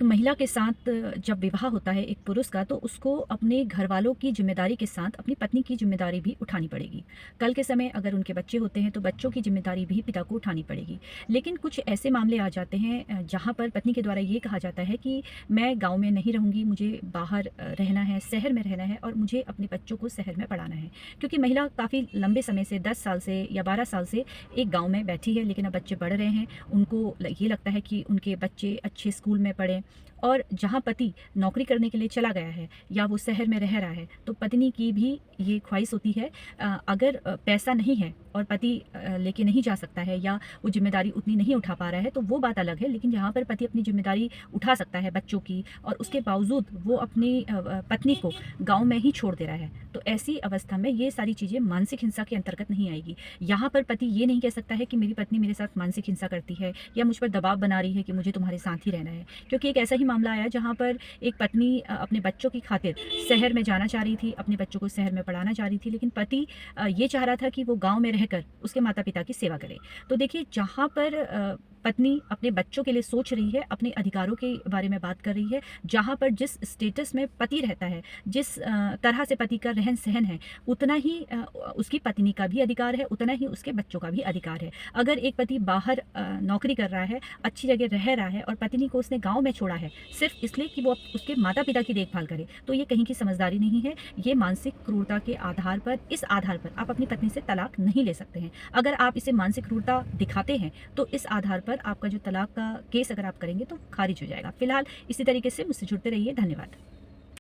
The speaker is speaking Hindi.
महिला के साथ जब विवाह होता है एक पुरुष का, तो उसको अपने घरवालों की ज़िम्मेदारी के साथ अपनी पत्नी की ज़िम्मेदारी भी उठानी पड़ेगी। कल के समय अगर उनके बच्चे होते हैं तो बच्चों की ज़िम्मेदारी भी पिता को उठानी पड़ेगी। लेकिन कुछ ऐसे मामले आ जाते हैं जहाँ पर पत्नी के द्वारा ये कहा जाता है कि मैं गाँव में नहीं रहूँगी, मुझे बाहर रहना है, शहर में रहना है और मुझे अपने बच्चों को शहर में पढ़ाना है। क्योंकि महिला काफ़ी लंबे समय से 10 साल से या 12 साल से एक गाँव में बैठी है, लेकिन अब बच्चे बढ़ रहे हैं, उनको ये लगता है कि उनके बच्चे अच्छे स्कूल में पढ़ें। और जहाँ पति नौकरी करने के लिए चला गया है या वो शहर में रह रहा है, तो पत्नी की भी ये ख्वाहिश होती है, अगर पैसा नहीं है और पति लेके नहीं जा सकता है या वो जिम्मेदारी उतनी नहीं उठा पा रहा है तो वो बात अलग है। लेकिन जहाँ पर पति अपनी जिम्मेदारी उठा सकता है बच्चों की और उसके बावजूद वो अपनी पत्नी को गाँव में ही छोड़ दे रहा है, तो ऐसी अवस्था में ये सारी चीज़ें मानसिक हिंसा के अंतर्गत नहीं आएगी। यहाँ पर पति ये नहीं कह सकता है कि मेरी पत्नी मेरे साथ मानसिक हिंसा करती है या मुझ पर दबाव बना रही है कि मुझे तुम्हारे साथ ही रहना है। क्योंकि एक ऐसा ही मामला आया जहाँ पर एक पत्नी अपने बच्चों की खातिर शहर में जाना चाह रही थी, अपने बच्चों को शहर में पढ़ाना चाह रही थी, लेकिन पति ये चाह रहा था कि वो गाँव में रहकर उसके माता पिता की सेवा करे। तो देखिए, जहाँ पर पत्नी अपने बच्चों के लिए सोच रही है, अपने अधिकारों के बारे में बात कर रही है, जहाँ पर जिस स्टेटस में पति रहता है, जिस तरह से पति का रहन सहन है, उतना ही उसकी पत्नी का भी अधिकार है, उतना ही उसके बच्चों का भी अधिकार है। अगर एक पति बाहर नौकरी कर रहा है, अच्छी जगह रह रहा है और पत्नी को उसने गाँव में छोड़ा है सिर्फ इसलिए कि वो उसके माता पिता की देखभाल करे, तो ये कहीं की समझदारी नहीं है। ये मानसिक क्रूरता के आधार पर, इस आधार पर आप अपनी पत्नी से तलाक नहीं ले सकते हैं। अगर आप इसे मानसिक क्रूरता दिखाते हैं तो इस आधार पर आपका जो तलाक का केस अगर आप करेंगे तो खारिज हो जाएगा। फिलहाल इसी तरीके से मुझसे जुड़ते रहिए। धन्यवाद।